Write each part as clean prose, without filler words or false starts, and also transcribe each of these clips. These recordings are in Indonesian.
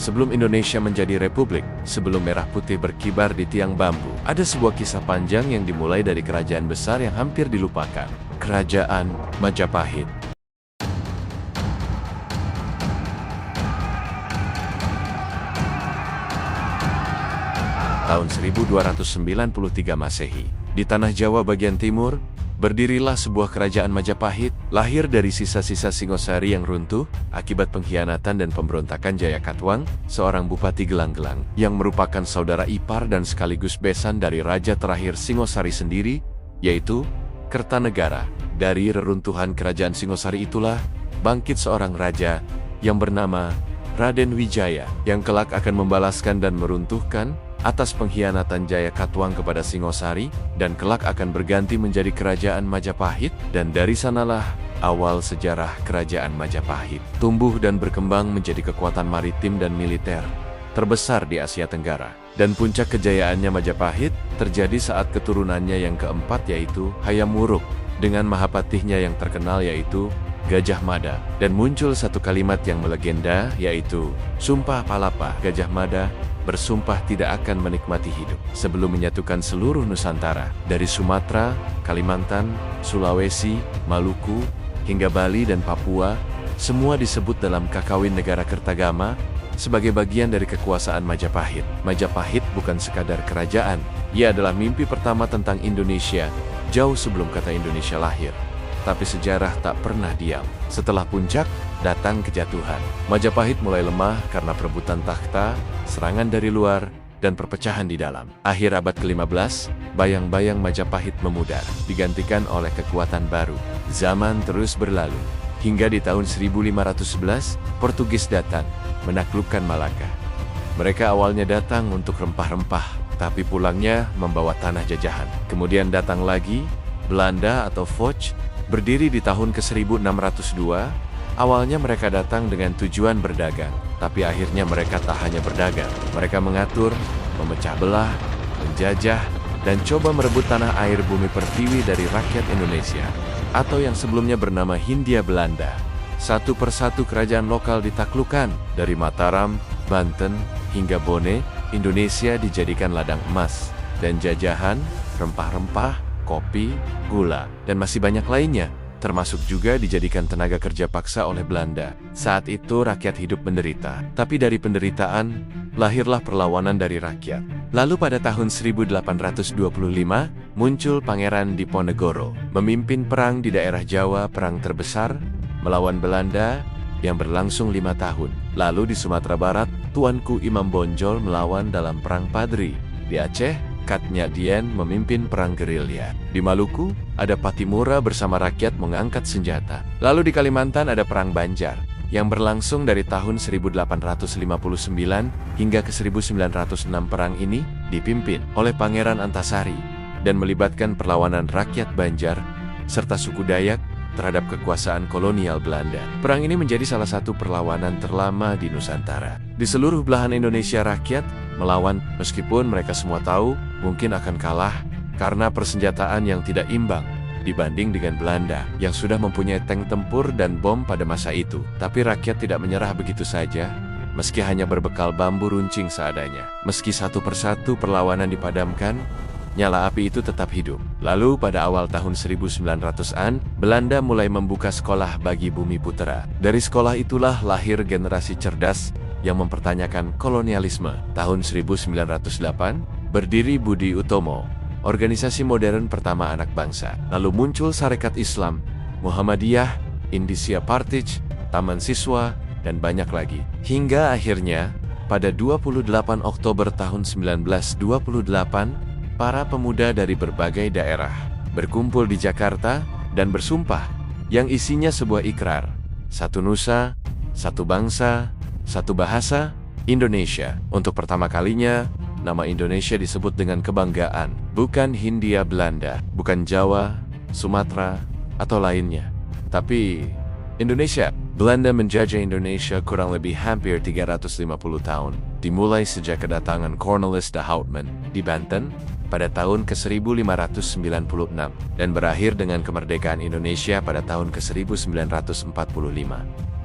Sebelum Indonesia menjadi republik, sebelum merah putih berkibar di tiang bambu, ada sebuah kisah panjang yang dimulai dari kerajaan besar yang hampir dilupakan. Kerajaan Majapahit. Tahun 1293 Masehi, di tanah Jawa bagian timur, berdirilah sebuah kerajaan Majapahit, lahir dari sisa-sisa Singosari yang runtuh akibat pengkhianatan dan pemberontakan Jayakatwang, seorang bupati gelang-gelang, yang merupakan saudara ipar dan sekaligus besan dari raja terakhir Singosari sendiri, yaitu Kertanegara. Dari reruntuhan kerajaan Singosari itulah, bangkit seorang raja yang bernama Raden Wijaya, yang kelak akan membalaskan dan meruntuhkan atas pengkhianatan Jayakatwang kepada Singosari, dan kelak akan berganti menjadi kerajaan Majapahit, dan dari sanalah awal sejarah kerajaan Majapahit tumbuh dan berkembang menjadi kekuatan maritim dan militer terbesar di Asia Tenggara. Dan puncak kejayaannya Majapahit terjadi saat keturunannya yang keempat, yaitu Hayam Wuruk, dengan mahapatihnya yang terkenal yaitu Gajah Mada. Dan muncul satu kalimat yang melegenda, yaitu Sumpah Palapa. Gajah Mada bersumpah tidak akan menikmati hidup sebelum menyatukan seluruh Nusantara, dari Sumatera, Kalimantan, Sulawesi, Maluku, hingga Bali dan Papua. Semua disebut dalam Kakawin Negara Kertagama sebagai bagian dari kekuasaan Majapahit. Majapahit bukan sekadar kerajaan, ia adalah mimpi pertama tentang Indonesia jauh sebelum kata Indonesia lahir. Tapi sejarah tak pernah diam. Setelah puncak, datang kejatuhan. Majapahit mulai lemah karena perebutan takhta, serangan dari luar, dan perpecahan di dalam. Akhir abad ke-15, bayang-bayang Majapahit memudar, digantikan oleh kekuatan baru. Zaman terus berlalu, hingga di tahun 1511, Portugis datang, menaklukkan Malaka. Mereka awalnya datang untuk rempah-rempah, tapi pulangnya membawa tanah jajahan. Kemudian datang lagi Belanda atau Foch, berdiri di tahun ke-1602. Awalnya mereka datang dengan tujuan berdagang, tapi akhirnya mereka tak hanya berdagang. Mereka mengatur, memecah belah, menjajah, dan coba merebut tanah air bumi pertiwi dari rakyat Indonesia, atau yang sebelumnya bernama Hindia Belanda. Satu persatu kerajaan lokal ditaklukkan, dari Mataram, Banten, hingga Bone. Indonesia dijadikan ladang emas, dan jajahan, rempah-rempah, kopi, gula, dan masih banyak lainnya, termasuk juga dijadikan tenaga kerja paksa oleh Belanda. Saat itu rakyat hidup menderita, tapi dari penderitaan, lahirlah perlawanan dari rakyat. Lalu pada tahun 1825, muncul Pangeran Diponegoro, memimpin perang di daerah Jawa, perang terbesar, melawan Belanda, yang berlangsung 5 tahun. Lalu di Sumatera Barat, Tuanku Imam Bonjol melawan dalam Perang Padri. Di Aceh, Katnya Dien memimpin perang gerilya. Di Maluku, ada Patimura bersama rakyat mengangkat senjata. Lalu di Kalimantan ada Perang Banjar, yang berlangsung dari tahun 1859 hingga ke 1906. Perang ini dipimpin oleh Pangeran Antasari, dan melibatkan perlawanan rakyat Banjar, serta suku Dayak, terhadap kekuasaan kolonial Belanda. Perang ini menjadi salah satu perlawanan terlama di Nusantara. Di seluruh belahan Indonesia rakyat melawan, meskipun mereka semua tahu mungkin akan kalah karena persenjataan yang tidak imbang dibanding dengan Belanda yang sudah mempunyai tank tempur dan bom pada masa itu. Tapi rakyat tidak menyerah begitu saja, meski hanya berbekal bambu runcing seadanya. Meski satu persatu perlawanan dipadamkan, nyala api itu tetap hidup. Lalu pada awal tahun 1900-an, Belanda mulai membuka sekolah bagi bumi putera. Dari sekolah itulah lahir generasi cerdas yang mempertanyakan kolonialisme. Tahun 1908, berdiri Budi Utomo, organisasi modern pertama anak bangsa. Lalu muncul Sarekat Islam, Muhammadiyah, Indisia Partij, Taman Siswa, dan banyak lagi. Hingga akhirnya, pada 28 Oktober tahun 1928, para pemuda dari berbagai daerah berkumpul di Jakarta dan bersumpah, yang isinya sebuah ikrar, satu nusa, satu bangsa, satu bahasa, Indonesia. Untuk pertama kalinya, nama Indonesia disebut dengan kebanggaan, bukan Hindia Belanda, bukan Jawa, Sumatera, atau lainnya, tapi Indonesia. Belanda menjajah Indonesia kurang lebih hampir 350 tahun, dimulai sejak kedatangan Cornelis de Houtman di Banten pada tahun ke-1596 dan berakhir dengan kemerdekaan Indonesia pada tahun ke-1945.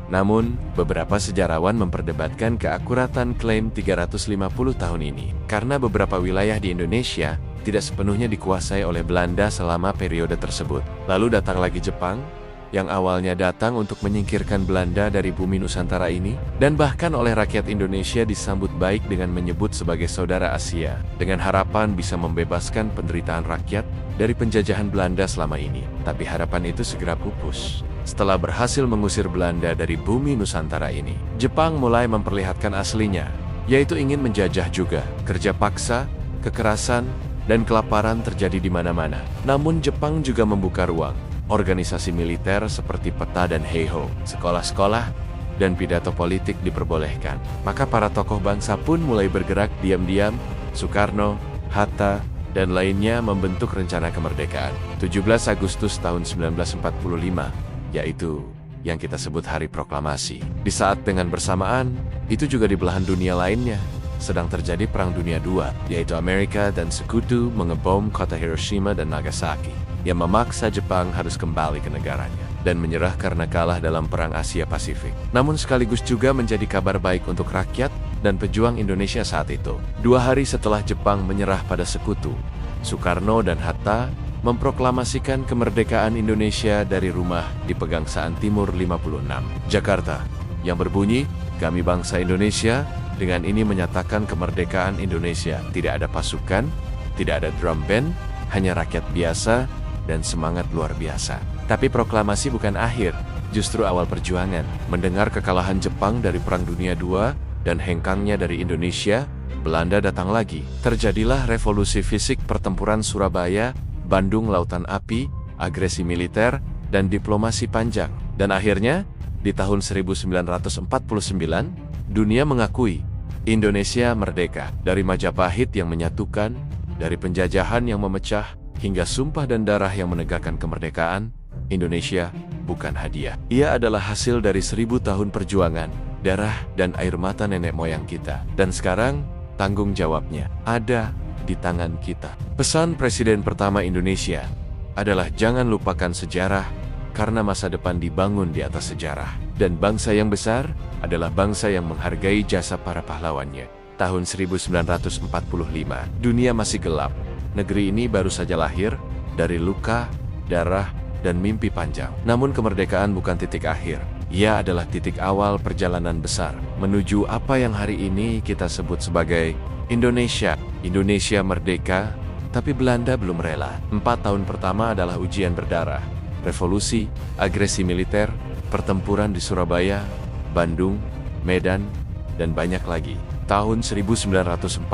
Namun, beberapa sejarawan memperdebatkan keakuratan klaim 350 tahun ini, karena beberapa wilayah di Indonesia tidak sepenuhnya dikuasai oleh Belanda selama periode tersebut. Lalu datang lagi Jepang, yang awalnya datang untuk menyingkirkan Belanda dari bumi Nusantara ini, dan bahkan oleh rakyat Indonesia disambut baik dengan menyebut sebagai saudara Asia, dengan harapan bisa membebaskan penderitaan rakyat dari penjajahan Belanda selama ini. Tapi harapan itu segera pupus. Setelah berhasil mengusir Belanda dari bumi Nusantara ini, Jepang mulai memperlihatkan aslinya, yaitu ingin menjajah juga. Kerja paksa, kekerasan, dan kelaparan terjadi di mana-mana. Namun Jepang juga membuka ruang. Organisasi militer seperti peta dan heiho, sekolah-sekolah, dan pidato politik diperbolehkan. Maka para tokoh bangsa pun mulai bergerak diam-diam. Soekarno, Hatta, dan lainnya membentuk rencana kemerdekaan. 17 Agustus tahun 1945, yaitu yang kita sebut Hari Proklamasi. Di saat dengan bersamaan, itu juga di belahan dunia lainnya sedang terjadi Perang Dunia II, yaitu Amerika dan Sekutu mengebom kota Hiroshima dan Nagasaki, yang memaksa Jepang harus kembali ke negaranya dan menyerah karena kalah dalam Perang Asia Pasifik. Namun sekaligus juga menjadi kabar baik untuk rakyat dan pejuang Indonesia saat itu. 2 hari setelah Jepang menyerah pada Sekutu, Soekarno dan Hatta memproklamasikan kemerdekaan Indonesia dari rumah di Pegangsaan Timur 56, Jakarta, yang berbunyi, "Kami bangsa Indonesia." Dengan ini menyatakan kemerdekaan Indonesia. Tidak ada pasukan, tidak ada drum band, hanya rakyat biasa dan semangat luar biasa. Tapi proklamasi bukan akhir, justru awal perjuangan. Mendengar kekalahan Jepang dari Perang Dunia II dan hengkangnya dari Indonesia, Belanda datang lagi. Terjadilah revolusi fisik, pertempuran Surabaya, Bandung Lautan Api, agresi militer, dan diplomasi panjang. Dan akhirnya, di tahun 1949, dunia mengakui Indonesia merdeka. Dari Majapahit yang menyatukan, dari penjajahan yang memecah, hingga sumpah dan darah yang menegakkan kemerdekaan, Indonesia bukan hadiah. Ia adalah hasil dari 1000 tahun perjuangan, darah dan air mata nenek moyang kita. Dan sekarang, tanggung jawabnya ada di tangan kita. Pesan Presiden pertama Indonesia adalah jangan lupakan sejarah, karena masa depan dibangun di atas sejarah. Dan bangsa yang besar adalah bangsa yang menghargai jasa para pahlawannya. Tahun 1945, dunia masih gelap. Negeri ini baru saja lahir dari luka, darah, dan mimpi panjang. Namun kemerdekaan bukan titik akhir. Ia adalah titik awal perjalanan besar menuju apa yang hari ini kita sebut sebagai Indonesia. Indonesia merdeka, tapi Belanda belum rela. 4 tahun pertama adalah ujian berdarah. Revolusi, agresi militer, pertempuran di Surabaya, Bandung, Medan, dan banyak lagi. Tahun 1949,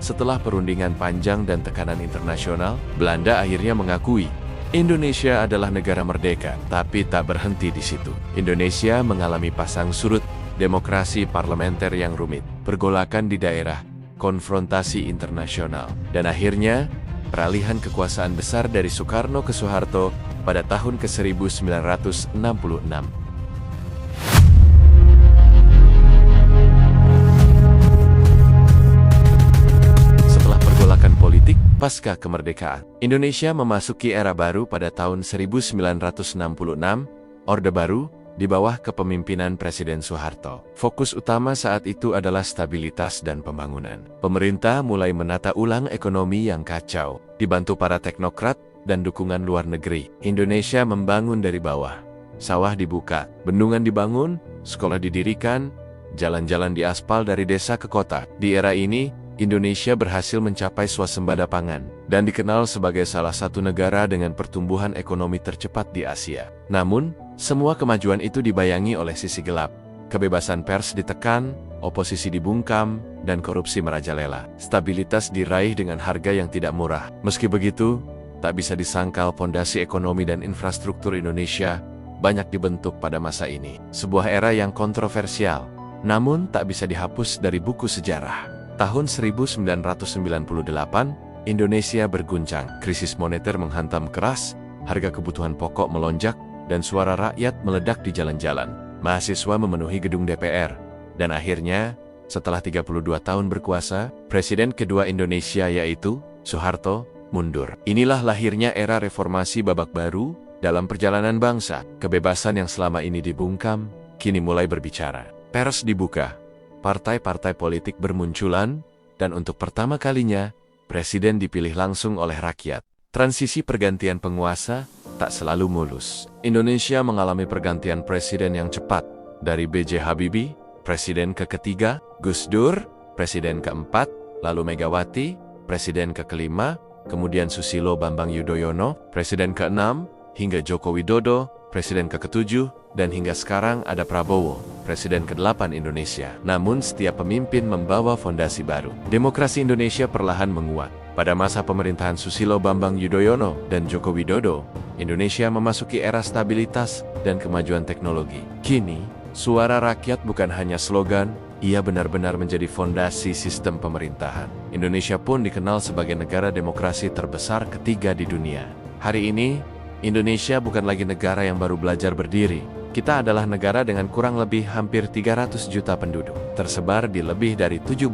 setelah perundingan panjang dan tekanan internasional, Belanda akhirnya mengakui Indonesia adalah negara merdeka, tapi tak berhenti di situ. Indonesia mengalami pasang surut, demokrasi parlementer yang rumit, pergolakan di daerah, konfrontasi internasional, dan akhirnya peralihan kekuasaan besar dari Soekarno ke Soeharto pada tahun ke-1966. Setelah pergolakan politik pasca kemerdekaan, Indonesia memasuki era baru pada tahun 1966, Orde Baru, di bawah kepemimpinan Presiden Soeharto. Fokus utama saat itu adalah stabilitas dan pembangunan. Pemerintah mulai menata ulang ekonomi yang kacau, dibantu para teknokrat dan dukungan luar negeri. Indonesia membangun dari bawah. Sawah dibuka, bendungan dibangun, sekolah didirikan, jalan-jalan diaspal dari desa ke kota. Di era ini, Indonesia berhasil mencapai swasembada pangan dan dikenal sebagai salah satu negara dengan pertumbuhan ekonomi tercepat di Asia. Namun, semua kemajuan itu dibayangi oleh sisi gelap. Kebebasan pers ditekan, oposisi dibungkam, dan korupsi merajalela. Stabilitas diraih dengan harga yang tidak murah. Meski begitu, tak bisa disangkal pondasi ekonomi dan infrastruktur Indonesia banyak dibentuk pada masa ini. Sebuah era yang kontroversial, namun tak bisa dihapus dari buku sejarah. Tahun 1998, Indonesia berguncang. Krisis moneter menghantam keras, harga kebutuhan pokok melonjak, dan suara rakyat meledak di jalan-jalan. Mahasiswa memenuhi gedung DPR. Dan akhirnya, setelah 32 tahun berkuasa, Presiden kedua Indonesia yaitu Soeharto mundur. Inilah lahirnya era reformasi babak baru, Dalam perjalanan bangsa, kebebasan yang selama ini dibungkam, kini mulai berbicara. Pers dibuka, partai-partai politik bermunculan, dan untuk pertama kalinya, presiden dipilih langsung oleh rakyat. Transisi pergantian penguasa tak selalu mulus. Indonesia mengalami pergantian presiden yang cepat, dari B.J. Habibie, presiden ketiga, Gus Dur, presiden keempat, lalu Megawati, presiden kelima, kemudian Susilo Bambang Yudhoyono, presiden keenam, hingga Joko Widodo, presiden ketujuh, dan hingga sekarang ada Prabowo, presiden ke-8 Indonesia. Namun setiap pemimpin membawa fondasi baru. Demokrasi Indonesia perlahan menguat. Pada masa pemerintahan Susilo Bambang Yudhoyono dan Joko Widodo, Indonesia memasuki era stabilitas dan kemajuan teknologi. Kini, suara rakyat bukan hanya slogan, ia benar-benar menjadi fondasi sistem pemerintahan. Indonesia pun dikenal sebagai negara demokrasi terbesar ketiga di dunia. Hari ini, Indonesia bukan lagi negara yang baru belajar berdiri. Kita adalah negara dengan kurang lebih hampir 300 juta penduduk, tersebar di lebih dari 17.000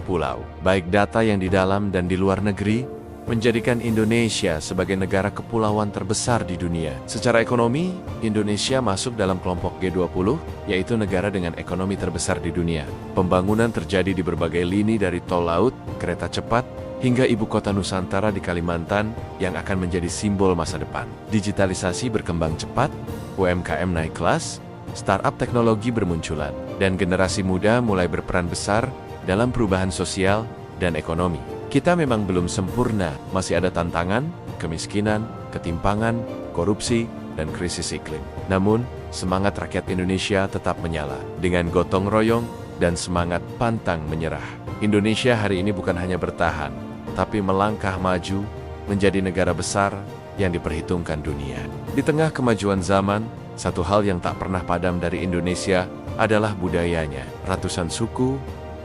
pulau. Baik data yang di dalam dan di luar negeri, menjadikan Indonesia sebagai negara kepulauan terbesar di dunia. Secara ekonomi, Indonesia masuk dalam kelompok G20, yaitu negara dengan ekonomi terbesar di dunia. Pembangunan terjadi di berbagai lini dari tol laut, kereta cepat, hingga ibu kota Nusantara di Kalimantan yang akan menjadi simbol masa depan. Digitalisasi berkembang cepat, UMKM naik kelas, startup teknologi bermunculan, dan generasi muda mulai berperan besar dalam perubahan sosial dan ekonomi. Kita memang belum sempurna, masih ada tantangan, kemiskinan, ketimpangan, korupsi, dan krisis iklim. Namun, semangat rakyat Indonesia tetap menyala. Dengan gotong royong dan semangat pantang menyerah, Indonesia hari ini bukan hanya bertahan, tapi melangkah maju menjadi negara besar yang diperhitungkan dunia. Di tengah kemajuan zaman, satu hal yang tak pernah padam dari Indonesia adalah budayanya. Ratusan suku,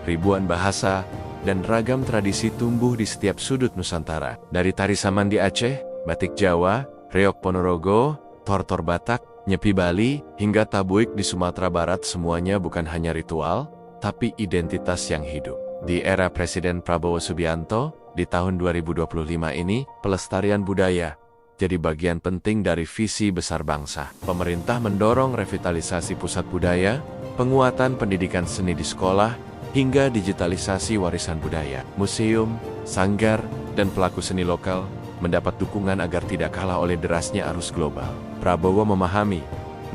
ribuan bahasa, dan ragam tradisi tumbuh di setiap sudut Nusantara. Dari tari saman di Aceh, batik Jawa, reog Ponorogo, tortor Batak, nyepi Bali, hingga tabuik di Sumatera Barat, semuanya bukan hanya ritual, tapi identitas yang hidup. Di era Presiden Prabowo Subianto, di tahun 2025 ini, pelestarian budaya jadi bagian penting dari visi besar bangsa. Pemerintah mendorong revitalisasi pusat budaya, penguatan pendidikan seni di sekolah, hingga digitalisasi warisan budaya. Museum, sanggar, dan pelaku seni lokal mendapat dukungan agar tidak kalah oleh derasnya arus global. Prabowo memahami,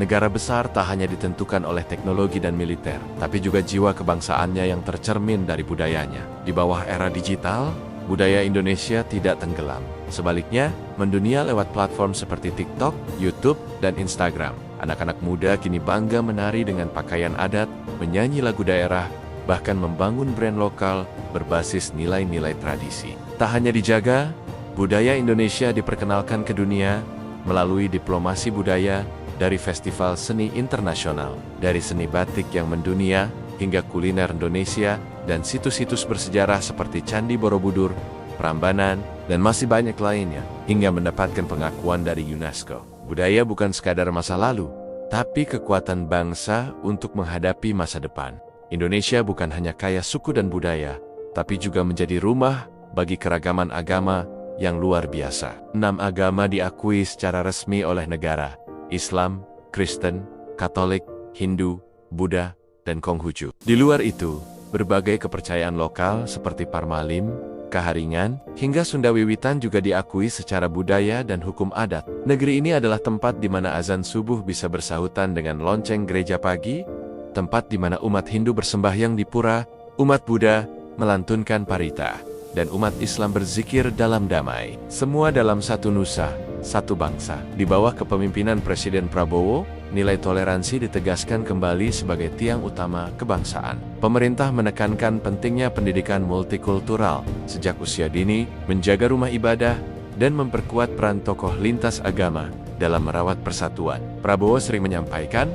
negara besar tak hanya ditentukan oleh teknologi dan militer, tapi juga jiwa kebangsaannya yang tercermin dari budayanya. Di bawah era digital, budaya Indonesia tidak tenggelam. Sebaliknya, mendunia lewat platform seperti TikTok, YouTube, dan Instagram. Anak-anak muda kini bangga menari dengan pakaian adat, menyanyi lagu daerah, bahkan membangun brand lokal berbasis nilai-nilai tradisi. Tak hanya dijaga, budaya Indonesia diperkenalkan ke dunia melalui diplomasi budaya dari festival seni internasional, dari seni batik yang mendunia hingga kuliner Indonesia dan situs-situs bersejarah seperti Candi Borobudur, Prambanan, dan masih banyak lainnya, hingga mendapatkan pengakuan dari UNESCO. Budaya bukan sekadar masa lalu, tapi kekuatan bangsa untuk menghadapi masa depan. Indonesia bukan hanya kaya suku dan budaya, tapi juga menjadi rumah bagi keragaman agama yang luar biasa. 6 agama diakui secara resmi oleh negara: Islam, Kristen, Katolik, Hindu, Buddha, dan Konghucu. Di luar itu, berbagai kepercayaan lokal seperti Parmalim, Kaharingan, hingga Sunda Wiwitan juga diakui secara budaya dan hukum adat. Negeri ini adalah tempat di mana azan subuh bisa bersahutan dengan lonceng gereja pagi, tempat di mana umat Hindu bersembahyang di pura, umat Buddha melantunkan parita, dan umat Islam berzikir dalam damai. Semua dalam satu nusa, satu bangsa. Di bawah kepemimpinan Presiden Prabowo, nilai toleransi ditegaskan kembali sebagai tiang utama kebangsaan. Pemerintah menekankan pentingnya pendidikan multikultural sejak usia dini, menjaga rumah ibadah, dan memperkuat peran tokoh lintas agama dalam merawat persatuan. Prabowo sering menyampaikan,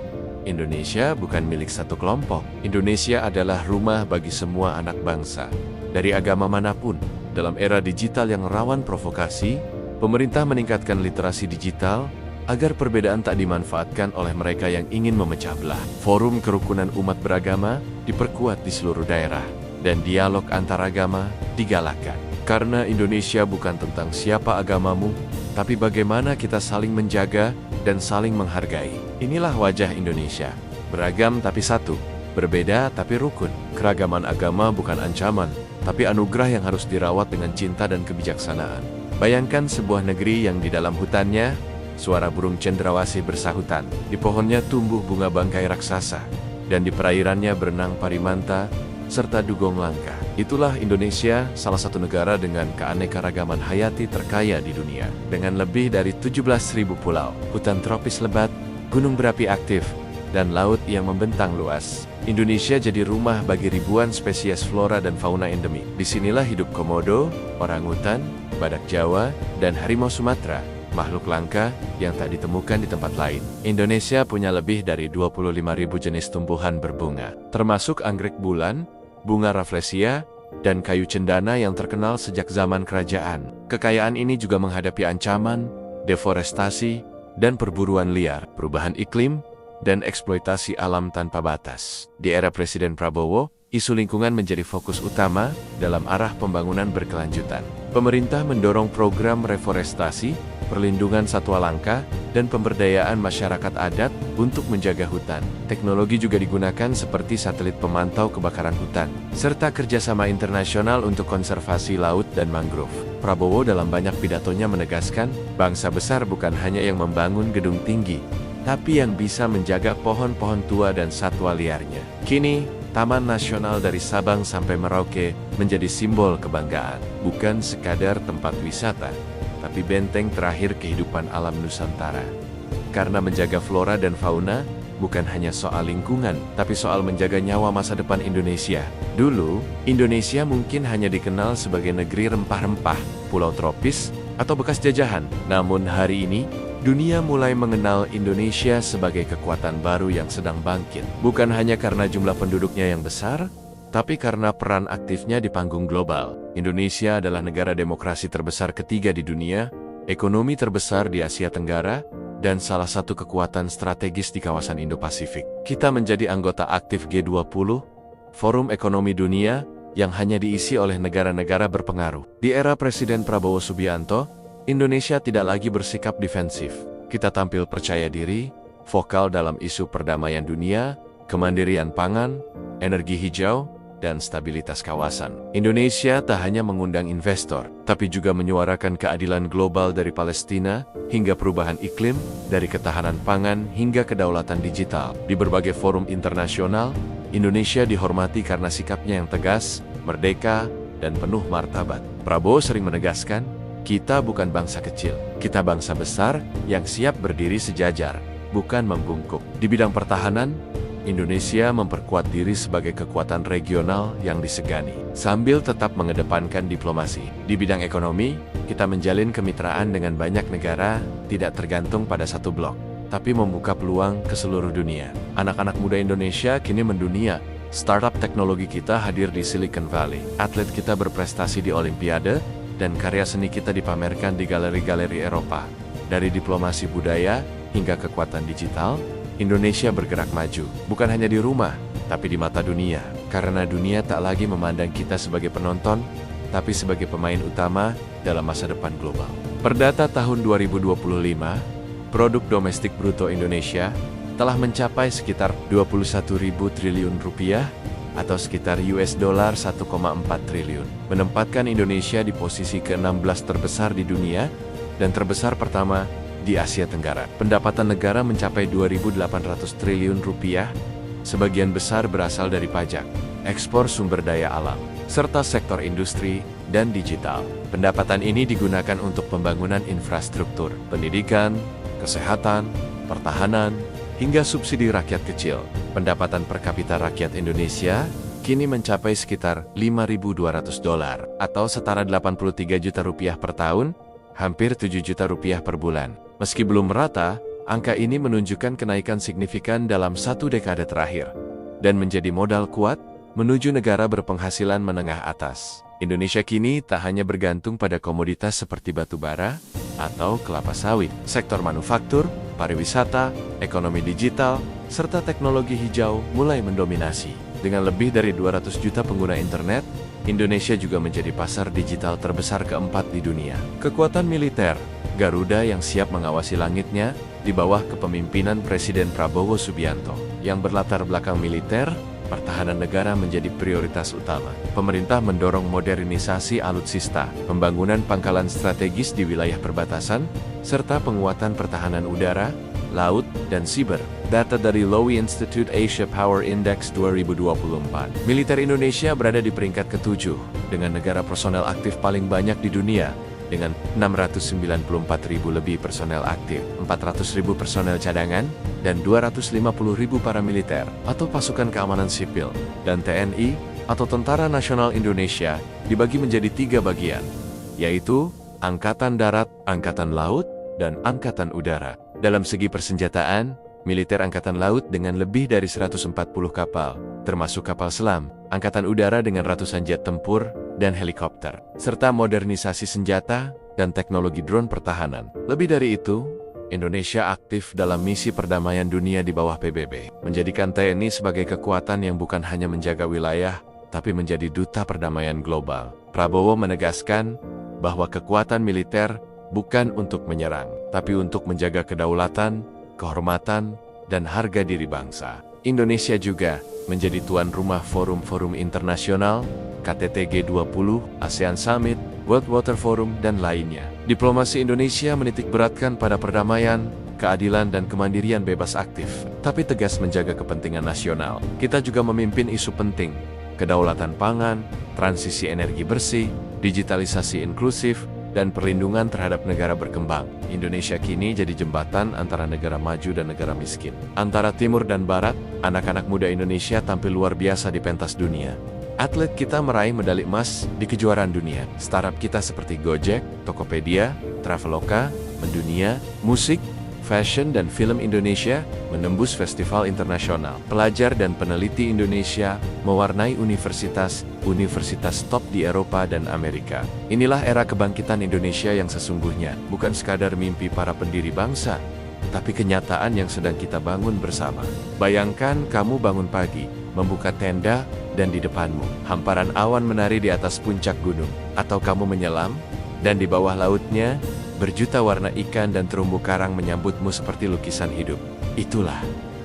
Indonesia bukan milik satu kelompok. Indonesia adalah rumah bagi semua anak bangsa, dari agama manapun. Dalam era digital yang rawan provokasi, pemerintah meningkatkan literasi digital agar perbedaan tak dimanfaatkan oleh mereka yang ingin memecah belah. Forum kerukunan umat beragama diperkuat di seluruh daerah, dan dialog antaragama digalakkan. Karena Indonesia bukan tentang siapa agamamu, tapi bagaimana kita saling menjaga dan saling menghargai. Inilah wajah Indonesia. Beragam tapi satu, berbeda tapi rukun. Keragaman agama bukan ancaman, tapi anugerah yang harus dirawat dengan cinta dan kebijaksanaan. Bayangkan sebuah negeri yang di dalam hutannya, suara burung cendrawasih bersahutan. Di pohonnya tumbuh bunga bangkai raksasa, dan di perairannya berenang parimanta, serta dugong langka. Itulah Indonesia, salah satu negara dengan keanekaragaman hayati terkaya di dunia. Dengan lebih dari 17.000 pulau, hutan tropis lebat, gunung berapi aktif, dan laut yang membentang luas. Indonesia jadi rumah bagi ribuan spesies flora dan fauna endemik. Disinilah hidup komodo, orangutan, badak Jawa, dan harimau Sumatera, makhluk langka yang tak ditemukan di tempat lain. Indonesia punya lebih dari 25.000 jenis tumbuhan berbunga, termasuk anggrek bulan, bunga rafflesia, dan kayu cendana yang terkenal sejak zaman kerajaan. Kekayaan ini juga menghadapi ancaman, deforestasi, dan perburuan liar, perubahan iklim, dan eksploitasi alam tanpa batas. Di era Presiden Prabowo, isu lingkungan menjadi fokus utama dalam arah pembangunan berkelanjutan. Pemerintah mendorong program reforestasi, perlindungan satwa langka, dan pemberdayaan masyarakat adat untuk menjaga hutan. Teknologi juga digunakan seperti satelit pemantau kebakaran hutan, serta kerjasama internasional untuk konservasi laut dan mangrove. Prabowo dalam banyak pidatonya menegaskan, bangsa besar bukan hanya yang membangun gedung tinggi, tapi yang bisa menjaga pohon-pohon tua dan satwa liarnya. Kini, Taman Nasional dari Sabang sampai Merauke menjadi simbol kebanggaan, bukan sekadar tempat wisata, tapi benteng terakhir kehidupan alam Nusantara. Karena menjaga flora dan fauna bukan hanya soal lingkungan, tapi soal menjaga nyawa masa depan Indonesia. Dulu, Indonesia mungkin hanya dikenal sebagai negeri rempah-rempah, pulau tropis, atau bekas jajahan. Namun hari ini, dunia mulai mengenal Indonesia sebagai kekuatan baru yang sedang bangkit. Bukan hanya karena jumlah penduduknya yang besar, tapi karena peran aktifnya di panggung global. Indonesia adalah negara demokrasi terbesar ketiga di dunia, ekonomi terbesar di Asia Tenggara, dan salah satu kekuatan strategis di kawasan Indo-Pasifik. Kita menjadi anggota aktif G20, Forum Ekonomi Dunia, yang hanya diisi oleh negara-negara berpengaruh. Di era Presiden Prabowo Subianto, Indonesia tidak lagi bersikap defensif. Kita tampil percaya diri, vokal dalam isu perdamaian dunia, kemandirian pangan, energi hijau, dan stabilitas kawasan. Indonesia tak hanya mengundang investor, tapi juga menyuarakan keadilan global dari Palestina, hingga perubahan iklim, dari ketahanan pangan hingga kedaulatan digital. Di berbagai forum internasional, Indonesia dihormati karena sikapnya yang tegas, merdeka, dan penuh martabat. Prabowo sering menegaskan, kita bukan bangsa kecil, kita bangsa besar yang siap berdiri sejajar, bukan membungkuk. Di bidang pertahanan, Indonesia memperkuat diri sebagai kekuatan regional yang disegani, sambil tetap mengedepankan diplomasi. Di bidang ekonomi, kita menjalin kemitraan dengan banyak negara, tidak tergantung pada satu blok, tapi membuka peluang ke seluruh dunia. Anak-anak muda Indonesia kini mendunia. Startup teknologi kita hadir di Silicon Valley. Atlet kita berprestasi di Olimpiade, dan karya seni kita dipamerkan di galeri-galeri Eropa. Dari diplomasi budaya hingga kekuatan digital, Indonesia bergerak maju, bukan hanya di rumah, tapi di mata dunia. Karena dunia tak lagi memandang kita sebagai penonton, tapi sebagai pemain utama dalam masa depan global. Perdata tahun 2025, produk domestik bruto Indonesia telah mencapai sekitar 21.000 triliun rupiah, atau sekitar $1,4 triliun, menempatkan Indonesia di posisi ke-16 terbesar di dunia dan terbesar pertama di Asia Tenggara. Pendapatan negara mencapai 2.800 triliun rupiah, sebagian besar berasal dari pajak, ekspor sumber daya alam, serta sektor industri dan digital. Pendapatan ini digunakan untuk pembangunan infrastruktur, pendidikan, kesehatan, pertahanan, hingga subsidi rakyat kecil. Pendapatan per kapita rakyat Indonesia kini mencapai sekitar $5.200 atau setara 83 juta rupiah per tahun, hampir 7 juta rupiah per bulan. Meski belum merata, angka ini menunjukkan kenaikan signifikan dalam satu dekade terakhir dan menjadi modal kuat menuju negara berpenghasilan menengah atas. Indonesia kini tak hanya bergantung pada komoditas seperti batu bara atau kelapa sawit. Sektor manufaktur, pariwisata, ekonomi digital, serta teknologi hijau mulai mendominasi. Dengan lebih dari 200 juta pengguna internet, Indonesia juga menjadi pasar digital terbesar keempat di dunia. Kekuatan militer, Garuda yang siap mengawasi langitnya, di bawah kepemimpinan Presiden Prabowo Subianto. Yang berlatar belakang militer, pertahanan negara menjadi prioritas utama. Pemerintah mendorong modernisasi alutsista, pembangunan pangkalan strategis di wilayah perbatasan, serta penguatan pertahanan udara, laut, dan siber. Data dari Lowy Institute Asia Power Index 2024. Militer Indonesia berada di peringkat ke-7, dengan negara personel aktif paling banyak di dunia, dengan 694.000 lebih personel aktif, 400.000 personel cadangan, dan 250.000 paramiliter, atau pasukan keamanan sipil, dan TNI, atau Tentara Nasional Indonesia, dibagi menjadi 3 bagian, yaitu Angkatan Darat, Angkatan Laut, dan Angkatan Udara. Dalam segi persenjataan, militer Angkatan Laut dengan lebih dari 140 kapal, termasuk kapal selam, Angkatan Udara dengan ratusan jet tempur, dan helikopter, serta modernisasi senjata dan teknologi drone pertahanan. Lebih dari itu, Indonesia aktif dalam misi perdamaian dunia di bawah PBB, menjadikan TNI sebagai kekuatan yang bukan hanya menjaga wilayah, tapi menjadi duta perdamaian global. Prabowo menegaskan bahwa kekuatan militer bukan untuk menyerang, tapi untuk menjaga kedaulatan, kehormatan, dan harga diri bangsa. Indonesia juga menjadi tuan rumah forum-forum internasional, KTT G20, ASEAN Summit, World Water Forum, dan lainnya. Diplomasi Indonesia menitik beratkan pada perdamaian, keadilan, dan kemandirian bebas aktif, tapi tegas menjaga kepentingan nasional. Kita juga memimpin isu penting, kedaulatan pangan, transisi energi bersih, digitalisasi inklusif, dan perlindungan terhadap negara berkembang. Indonesia kini jadi jembatan antara negara maju dan negara miskin. Antara timur dan barat, anak-anak muda Indonesia tampil luar biasa di pentas dunia. Atlet kita meraih medali emas di kejuaraan dunia. Startup kita seperti Gojek, Tokopedia, Traveloka, Mendunia, musik, fashion, dan film Indonesia menembus festival internasional. Pelajar dan peneliti Indonesia mewarnai universitas top di Eropa dan Amerika. Inilah era kebangkitan Indonesia yang sesungguhnya, bukan sekadar mimpi para pendiri bangsa, tapi kenyataan yang sedang kita bangun bersama. Bayangkan kamu bangun pagi, membuka tenda, dan di depanmu hamparan awan menari di atas puncak gunung, atau kamu menyelam, dan di bawah lautnya berjuta warna ikan dan terumbu karang menyambutmu seperti lukisan hidup. Itulah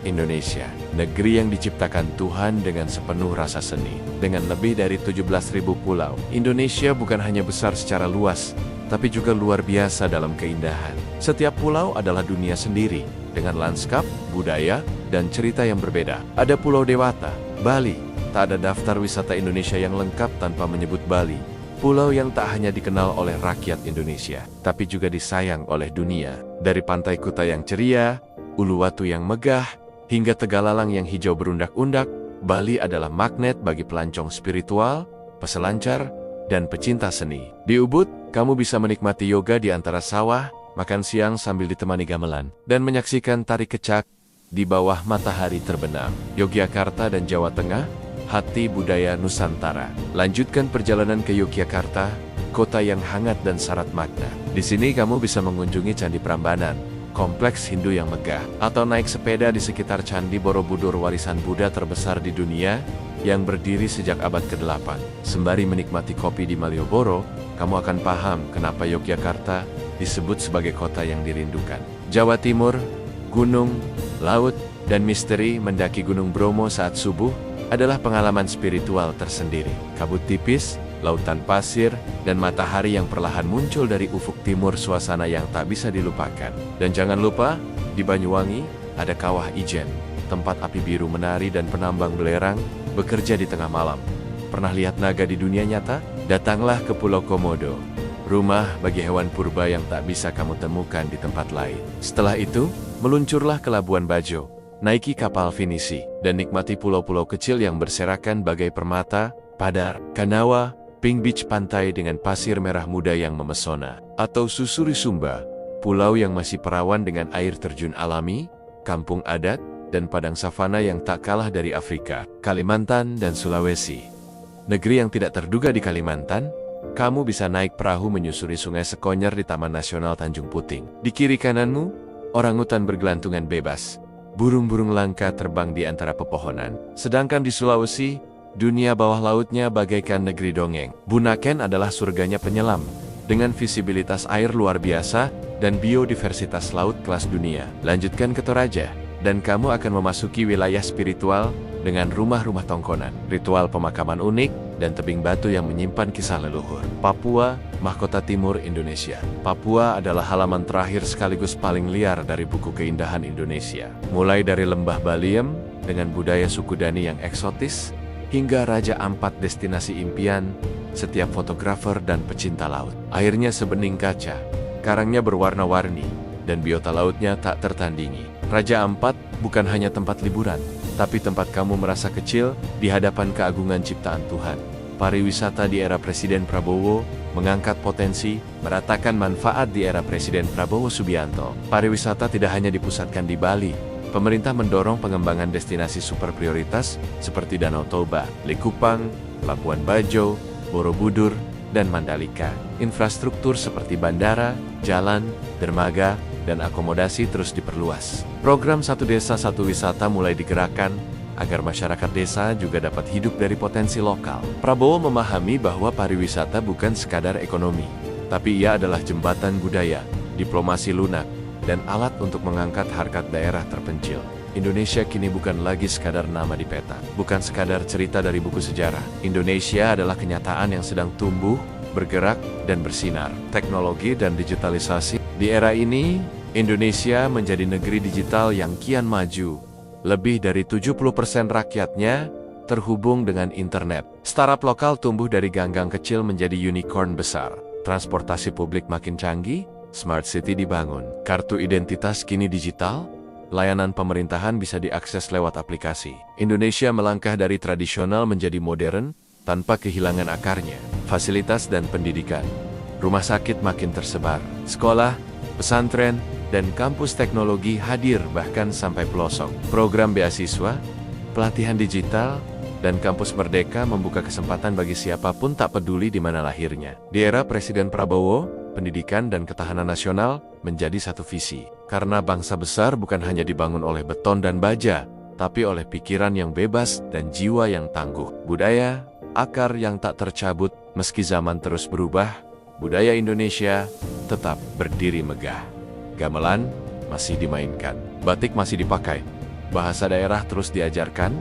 Indonesia, negeri yang diciptakan Tuhan dengan sepenuh rasa seni. Dengan lebih dari 17.000 pulau, Indonesia bukan hanya besar secara luas, tapi juga luar biasa dalam keindahan. Setiap pulau adalah dunia sendiri, dengan lanskap, budaya, dan cerita yang berbeda. Ada Pulau Dewata, Bali. Tak ada daftar wisata Indonesia yang lengkap tanpa menyebut Bali. Pulau yang tak hanya dikenal oleh rakyat Indonesia, tapi juga disayang oleh dunia. Dari pantai Kuta yang ceria, Uluwatu yang megah, hingga Tegalalang yang hijau berundak-undak, Bali adalah magnet bagi pelancong spiritual, peselancar, dan pecinta seni. Di Ubud, kamu bisa menikmati yoga di antara sawah, makan siang sambil ditemani gamelan, dan menyaksikan tari kecak di bawah matahari terbenam. Yogyakarta dan Jawa Tengah, hati budaya Nusantara. Lanjutkan perjalanan ke Yogyakarta, kota yang hangat dan syarat makna. Di sini kamu bisa mengunjungi Candi Prambanan, kompleks Hindu yang megah, atau naik sepeda di sekitar Candi Borobudur, warisan Buddha terbesar di dunia, yang berdiri sejak abad ke-8. Sembari menikmati kopi di Malioboro, kamu akan paham kenapa Yogyakarta disebut sebagai kota yang dirindukan. Jawa Timur, gunung, laut, dan misteri mendaki Gunung Bromo saat subuh adalah pengalaman spiritual tersendiri. Kabut tipis, lautan pasir, dan matahari yang perlahan muncul dari ufuk timur, suasana yang tak bisa dilupakan. Dan jangan lupa, di Banyuwangi ada Kawah Ijen, tempat api biru menari dan penambang belerang bekerja di tengah malam. Pernah lihat naga di dunia nyata? Datanglah ke Pulau Komodo, rumah bagi hewan purba yang tak bisa kamu temukan di tempat lain. Setelah itu, meluncurlah ke Labuan Bajo, naiki kapal Finisi, dan nikmati pulau-pulau kecil yang berserakan bagai permata, Padar, Kanawa, Pink Beach pantai dengan pasir merah muda yang memesona, atau Susuri Sumba, pulau yang masih perawan dengan air terjun alami, kampung adat, dan padang savana yang tak kalah dari Afrika, Kalimantan, dan Sulawesi. Negeri yang tidak terduga di Kalimantan, kamu bisa naik perahu menyusuri sungai Sekonyer di Taman Nasional Tanjung Puting. Di kiri kananmu, orangutan bergelantungan bebas, burung-burung langka terbang di antara pepohonan. Sedangkan di Sulawesi, dunia bawah lautnya bagaikan negeri dongeng. Bunaken adalah surganya penyelam, dengan visibilitas air luar biasa dan biodiversitas laut kelas dunia. Lanjutkan ke Toraja, dan kamu akan memasuki wilayah spiritual dengan rumah-rumah tongkonan, ritual pemakaman unik, dan tebing batu yang menyimpan kisah leluhur. Papua, mahkota timur Indonesia. Papua adalah halaman terakhir sekaligus paling liar dari buku keindahan Indonesia. Mulai dari lembah Baliem dengan budaya suku Dani yang eksotis, hingga Raja Ampat destinasi impian setiap fotografer dan pecinta laut. Airnya sebening kaca, karangnya berwarna-warni, dan biota lautnya tak tertandingi. Raja Ampat bukan hanya tempat liburan, tapi tempat kamu merasa kecil di hadapan keagungan ciptaan Tuhan. Pariwisata di era Presiden Prabowo mengangkat potensi, meratakan manfaat di era Presiden Prabowo Subianto. Pariwisata tidak hanya dipusatkan di Bali. Pemerintah mendorong pengembangan destinasi super prioritas seperti Danau Toba, Likupang, Labuan Bajo, Borobudur, dan Mandalika. Infrastruktur seperti bandara, jalan, dermaga, dan akomodasi terus diperluas. Program Satu Desa Satu Wisata mulai digerakkan agar masyarakat desa juga dapat hidup dari potensi lokal. Prabowo memahami bahwa pariwisata bukan sekadar ekonomi, tapi ia adalah jembatan budaya, diplomasi lunak, dan alat untuk mengangkat harkat daerah terpencil. Indonesia kini bukan lagi sekadar nama di peta, bukan sekadar cerita dari buku sejarah. Indonesia adalah kenyataan yang sedang tumbuh, bergerak, dan bersinar. Teknologi dan digitalisasi. Di era ini, Indonesia menjadi negeri digital yang kian maju. Lebih dari 70% rakyatnya terhubung dengan internet. Startup lokal tumbuh dari ganggang kecil menjadi unicorn besar. Transportasi publik makin canggih, smart city dibangun. Kartu identitas kini digital, layanan pemerintahan bisa diakses lewat aplikasi. Indonesia melangkah dari tradisional menjadi modern tanpa kehilangan akarnya. Fasilitas dan pendidikan. Rumah sakit makin tersebar. Sekolah, pesantren, dan kampus teknologi hadir bahkan sampai pelosok. Program beasiswa, pelatihan digital, dan kampus merdeka membuka kesempatan bagi siapapun tak peduli di mana lahirnya. Di era Presiden Prabowo, pendidikan dan ketahanan nasional menjadi satu visi. Karena bangsa besar bukan hanya dibangun oleh beton dan baja, tapi oleh pikiran yang bebas dan jiwa yang tangguh. Budaya, akar yang tak tercabut, meski zaman terus berubah, budaya Indonesia tetap berdiri megah. Gamelan masih dimainkan, batik masih dipakai, bahasa daerah terus diajarkan,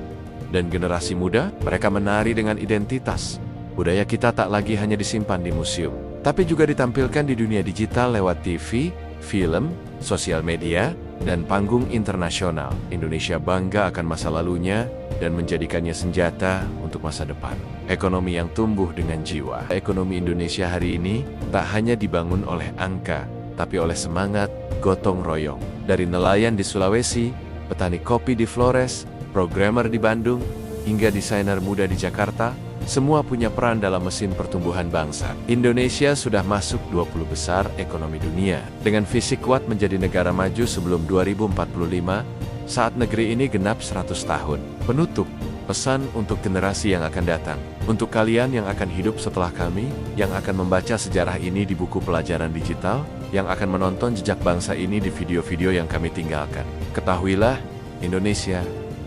dan generasi muda, mereka menari dengan identitas. Budaya kita tak lagi hanya disimpan di museum, tapi juga ditampilkan di dunia digital lewat TV, film, sosial media, dan panggung internasional. Indonesia bangga akan masa lalunya dan menjadikannya senjata untuk masa depan. Ekonomi yang tumbuh dengan jiwa. Ekonomi Indonesia hari ini tak hanya dibangun oleh angka, tapi oleh semangat gotong royong. Dari nelayan di Sulawesi, petani kopi di Flores, programmer di Bandung, hingga desainer muda di Jakarta, semua punya peran dalam mesin pertumbuhan bangsa. Indonesia sudah masuk 20 besar ekonomi dunia. Dengan visi kuat menjadi negara maju sebelum 2045, saat negeri ini genap 100 tahun. Penutup, pesan untuk generasi yang akan datang. Untuk kalian yang akan hidup setelah kami, yang akan membaca sejarah ini di buku pelajaran digital, yang akan menonton jejak bangsa ini di video-video yang kami tinggalkan. Ketahuilah, Indonesia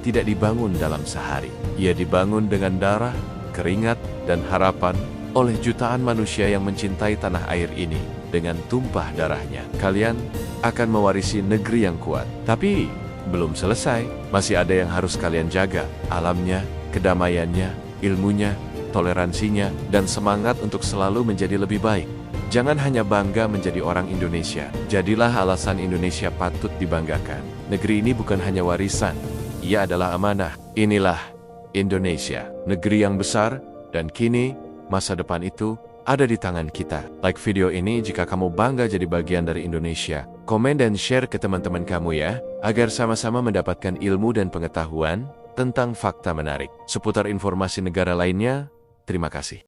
tidak dibangun dalam sehari. Ia dibangun dengan darah, keringat, dan harapan oleh jutaan manusia yang mencintai tanah air ini dengan tumpah darahnya. Kalian akan mewarisi negeri yang kuat. Tapi belum selesai, masih ada yang harus kalian jaga. Alamnya, kedamaiannya, ilmunya, toleransinya, dan semangat untuk selalu menjadi lebih baik. Jangan hanya bangga menjadi orang Indonesia. Jadilah alasan Indonesia patut dibanggakan. Negeri ini bukan hanya warisan, ia adalah amanah. Inilah Indonesia, negeri yang besar, dan kini masa depan itu ada di tangan kita. Like video ini jika kamu bangga jadi bagian dari Indonesia. Komen dan share ke teman-teman kamu ya, agar sama-sama mendapatkan ilmu dan pengetahuan tentang fakta menarik seputar informasi negara lainnya. Terima kasih.